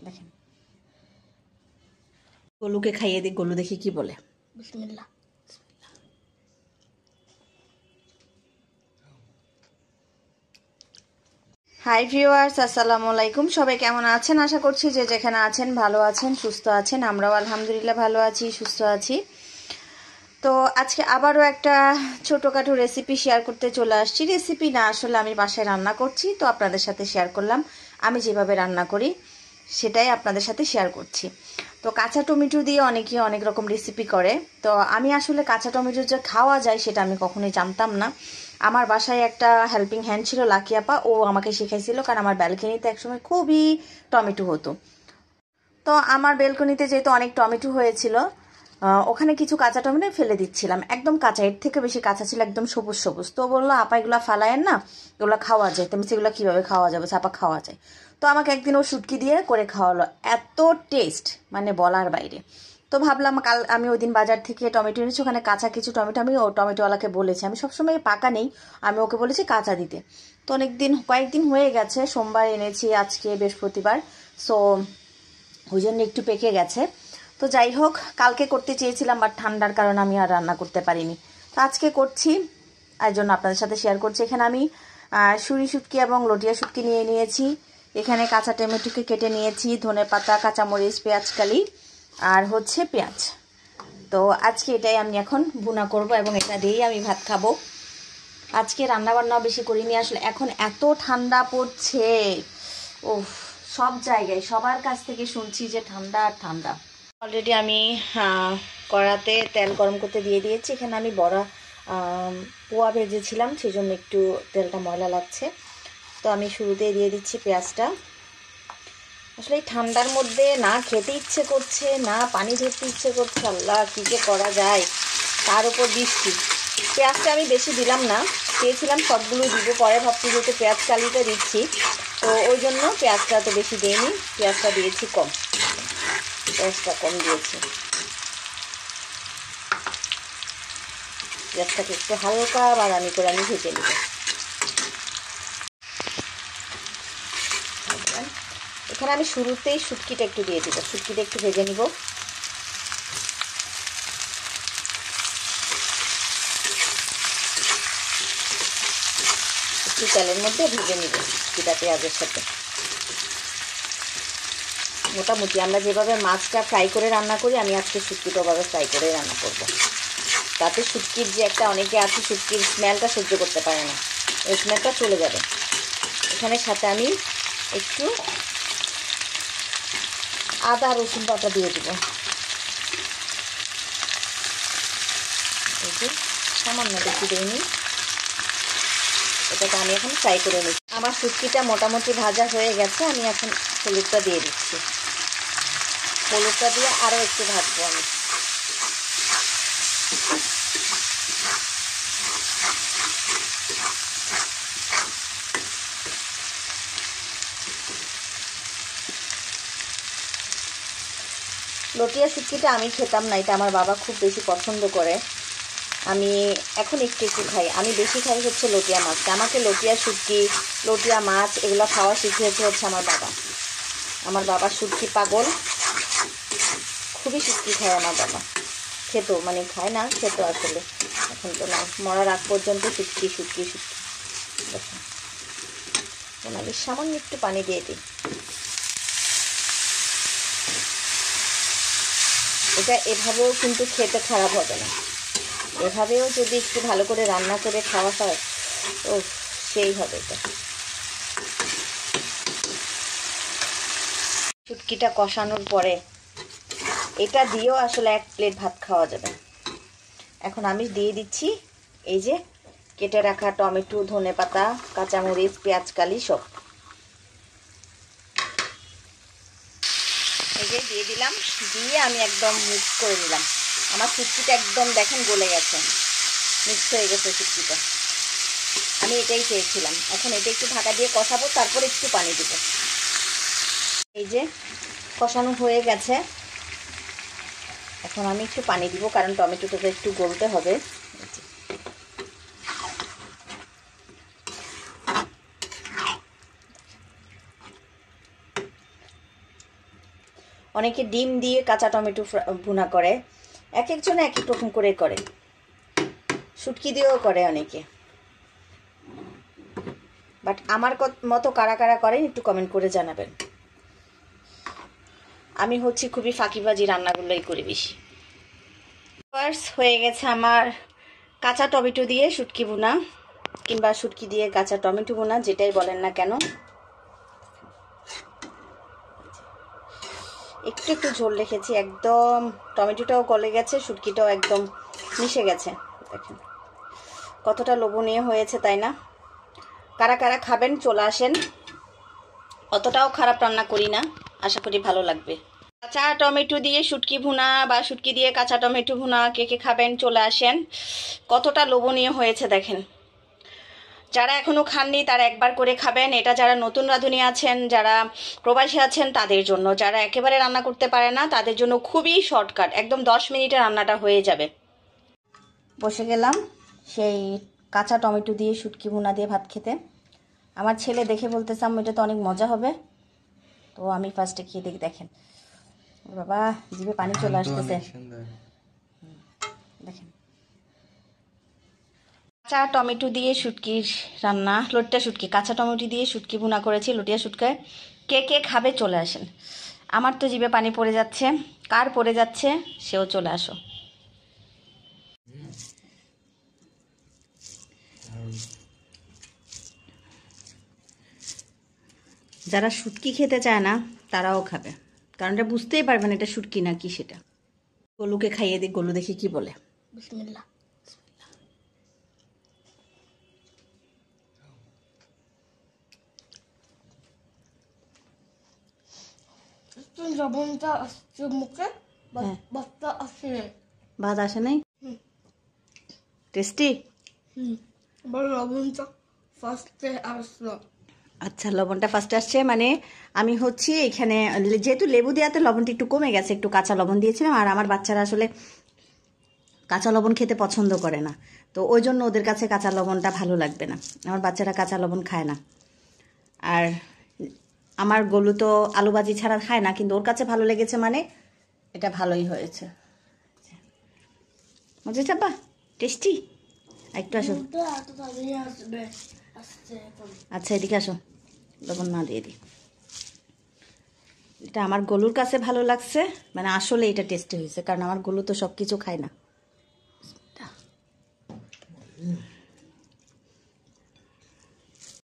দেখেন, গোলুকে খাইয়ে দিই, গোলু দেখি কি বলে। বিসমিল্লাহ। হাই ভিউয়ার্স, আসসালামু আলাইকুম। সবাই কেমন আছেন? আশা করছি যে যেখানে আছেন ভালো আছেন, সুস্থ আছেন। আমরাও আলহামদুলিল্লাহ ভালো আছি, সুস্থ আছি। তো আজকে আবারও একটা ছোটোখাটো রেসিপি শেয়ার করতে চলে আসছি। রেসিপি না, আসলে আমি বাসায় রান্না করছি, তো আপনাদের সাথে শেয়ার করলাম। আমি যেভাবে রান্না করি সেটাই আপনাদের সাথে শেয়ার করছি। তো কাঁচা টমেটো দিয়ে অনেকেই অনেক রকম রেসিপি করে। তো আমি আসলে কাঁচা টমেটো যে খাওয়া যায় সেটা আমি কখনোই জানতাম না। আমার বাসায় একটা হেল্পিং হ্যান্ড ছিল, লাকি আপা, ও আমাকে শেখাইছিল। কারণ আমার ব্যালকনিতে একসময় খুবই টমেটো হতো। তো আমার বেলকনিতে যেহেতু অনেক টমেটো হয়েছিল, ওখানে কিছু কাঁচা টমেটো ফেলে দিচ্ছিলাম, একদম কাঁচা, এর থেকে বেশি কাঁচা ছিল, একদম সবুজ সবুজ। তো বললো, আপা এগুলো ফালায়েন না, এগুলো খাওয়া যায়। তুমি সেগুলো কীভাবে খাওয়া যাবে? আপা খাওয়া যায়। তো আমাকে একদিন ও শুটকি দিয়ে করে খাওয়ালো, এত টেস্ট মানে বলার বাইরে। তো ভাবলাম, কাল আমি ওই দিন বাজার থেকে টমেটো এনেছি, ওখানে কাঁচা কিছু টমেটো, আমি ও টমেটোওয়ালাকে বলেছি, আমি সবসময় পাকা নেই, আমি ওকে বলেছি কাঁচা দিতে। তো কয়েকদিন হয়ে গেছে, সোমবার এনেছি, আজকে বৃহস্পতিবার, সো ওই জন্য একটু পেকে গেছে। তো যাই হোক, কালকে করতে চেয়েছিলাম, বাট ঠান্ডার কারণে আমি আর রান্না করতে পারিনি। তো আজকে করছি, আর জন্য আপনাদের সাথে শেয়ার করছি। এখানে আমি সুরি শুটকি এবং লটিয়া শুটকি নিয়ে নিয়েছি। এখানে কাঁচা টমেটোকে কেটে নিয়েছি, ধনেপাতা, কাঁচামরিচ, পেঁয়াজকালি আর হচ্ছে পেঁয়াজ। তো আজকে এটাই আমি এখন ভুনা করব এবং এটা দিয়েই আমি ভাত খাবো। আজকে রান্নাবান্নাও বেশি করিনি, আসলে এখন এত ঠান্ডা পড়ছে, ও সব জায়গায় সবার কাছ থেকে শুনছি যে ঠান্ডা আর ঠান্ডা। অলরেডি আমি কড়াতে তেল গরম করতে দিয়ে দিয়েছি। এখানে আমি বড়া পোয়া ভেজেছিলাম, সেই জন্য একটু তেলটা ময়লা লাগছে। তো আমি শুরুতেই দিয়ে দিচ্ছি পেঁয়াজটা। আসলে এই ঠান্ডার মধ্যে না খেতে ইচ্ছে করছে, না পানি ধরতে ইচ্ছে করছে, আল্লাহ কী যে করা যায়। তার উপর বৃষ্টি। পেঁয়াজটা আমি বেশি দিলাম না, চেয়েছিলাম সবগুলো দিব, পরে ভাবছি যেহেতু পেঁয়াজ কালিটা দিচ্ছি, তো ওই জন্য পেঁয়াজটা তো বেশি দিইনি, পেঁয়াজটা দিয়েছি কম, পেঁয়াজটা কম দিয়েছি। পেঁয়াজটাকে একটু হালকা বাদামি করে আমি ভেজে নেব। এখানে আমি শুরুতেই শুটকিটা একটু দিয়ে দিব, শুটকিটা একটু ভেজে নিব। একটু তেলের মধ্যে ভেজে নিব শুটকিটা পেঁয়াজের সাথে। মোটামুটি আমরা যেভাবে মাছটা ফ্রাই করে রান্না করি, আমি আজকে শুটকিটা ওভাবে ফ্রাই করে রান্না করব। তাতে শুটকির যে একটা, অনেকে আছে শুটকির স্মেলটা সহ্য করতে পারে না, ওই স্মেলটা চলে যাবে। এখানে সাথে আমি একটু আদা রসুন বাটা দিয়ে দেবো, এই যে সামান্য বেশি দিইনি। এটাকে আমি এখন ফ্রাই করে নিচ্ছি। আমার শুটকিটা মোটামুটি ভাজা হয়ে গেছে, আমি এখন হলুদটা দিয়ে দিচ্ছি। হলুদটা দিয়ে আরও একটু ভাজবো আমি। লটিয়া শুটকিটা আমি খেতাম না, এটা আমার বাবা খুব বেশি পছন্দ করে। আমি এখন একটু একটু খাই, আমি বেশি খাই হচ্ছে লটিয়া মাছটা। আমাকে লটিয়া শুটকি, লটিয়া মাছ এগুলো খাওয়া শিখিয়েছে হচ্ছে আমার বাবা। আমার বাবা শুটকি পাগল, খুবই শুটকি খায় আমার বাবা। খেতো, মানে খায় না, খেতো আসলে, এখন তো না, মরার আগ পর্যন্ত শুটকি শুটকি শুটকি। দেখুন, আমি সামান্য একটু পানি দিয়ে দিই। এটা এভাবেও কিন্তু খেতে খারাপ হবে না, এভাবেও যদি একটু ভালো করে রান্না করে খাওয়া হয়, ও সেই হবে। এটা শুটকিটা কষানোর পরে এটা দিয়েও আসলে এক প্লেট ভাত খাওয়া যাবে। এখন আমি দিয়ে দিচ্ছি এই যে কেটে রাখা টমেটো, ধনেপাতা, কাঁচামরিচ, পেঁয়াজকালি সব এই যে দিয়ে দিলাম, দিয়ে আমি একদম মিক্স করে নিলাম। আমার শুটকিটা একদম দেখেন গলে গেছে, মিক্স হয়ে গেছে শুটকিটা। আমি এটাই চেয়েছিলাম। এখন এটা একটু ঢাকা দিয়ে কষাবো, তারপর একটু পানি দিব। এই যে কষানো হয়ে গেছে, এখন আমি একটু পানি দিব, কারণ টমেটোটা একটু গলতে হবে। অনেকে ডিম দিয়ে কাঁচা টমেটো ভুনা করে, এক একজন এক এক রকম করে করে, শুটকি দিয়েও করে অনেকে। বাট আমার মতো কারা কারা করেন একটু কমেন্ট করে জানাবেন। আমি হচ্ছে খুবই ফাঁকিবাজি রান্নাগুলোই করি বেশি। হয়ে গেছে আমার কাঁচা টমেটো দিয়ে শুটকি ভুনা, কিংবা শুটকি দিয়ে কাঁচা টমেটো ভুনা, যেটাই বলেন না কেন। একটু একটু ঝোল রেখেছি, একদম টমেটোটাও গলে গেছে, শুটকিটাও একদম মিশে গেছে। দেখেন কতটা লোভনীয় হয়েছে, তাই না? কারা কারা খাবেন চলে আসেন, অতটাও খারাপ রান্না করি না, আশা করি ভালো লাগবে। কাঁচা টমেটো দিয়ে শুটকি ভুনা বা শুটকি দিয়ে কাঁচা টমেটো ভুনা কে কে খাবেন চলে আসেন, কতটা লোভনীয় হয়েছে দেখেন। যারা এখনো খাননি তারা একবার করে খাবেন। এটা যারা নতুন রাঁধুনি আছেন, যারা প্রবাসী আছেন তাদের জন্য, যারা একেবারে রান্না করতে পারে না তাদের জন্য খুবই শর্টকাট, একদম 10 মিনিটে রান্নাটা হয়ে যাবে। বসে গেলাম সেই কাঁচা টমেটো দিয়ে শুটকি ভুনা দিয়ে ভাত খেতে। আমার ছেলে দেখে বলতেছে আম্মু এটা তো অনেক মজা হবে, তো আমি ফার্স্টে খেয়ে দেখি। দেখেন বাবা, জিভে পানি চলে আসতেছে। দেখেন কাঁচা টমেটো দিয়ে শুটকির রান্না, লটিয়া শুটকি, কাঁচা টমেটো দিয়ে শুটকি ভুনা করেছি, লটিয়া শুটকায়। কে কে খাবে চলে আসেন। আমার তো জিভে পানি পড়ে যাচ্ছে, কার পড়ে যাচ্ছে সেও চলে আসো। যারা শুটকি খেতে চায় না তারাও খাবে, কারণ এটা বুঝতেই পারবেন এটা শুটকি না কি সেটা। গোলুকে খাইয়ে দিই, গোলু দেখি কি বলে। বিসমিল্লাহ। লবণটা আসছে মুখে, ভাতটা আসে নাই। ভাত আসে নাই? টেস্টি? লবণটা ফার্স্টে আসলো। আচ্ছা, লবণটা ফার্স্টে আসছে মানে আমি হচ্ছে এখানে যেহেতু লেবু দেওয়াতে লবণটা একটু কমে গেছে, একটু কাঁচা লবণ দিয়েছিলাম। আর আমার বাচ্চারা আসলে কাঁচা লবণ খেতে পছন্দ করে না, তো ওই জন্য ওদের কাছে কাঁচা লবণটা ভালো লাগবে না। আমার বাচ্চারা কাঁচা লবণ খায় না। আর আমার গোলু তো আলু ভাজি ছাড়া খায় না, কিন্তু ওর কাছে ভালো লেগেছে মানে এটা ভালোই হয়েছে। মজা চাপা টেস্টি। একটু আসো, আচ্ছা এদিকে আসো, লবণ না দিয়ে দিই। এটা আমার গোলুর কাছে ভালো লাগছে, মানে আসলে এটা টেস্টি হয়েছে, কারণ আমার গোলু তো সব কিছু খায় না।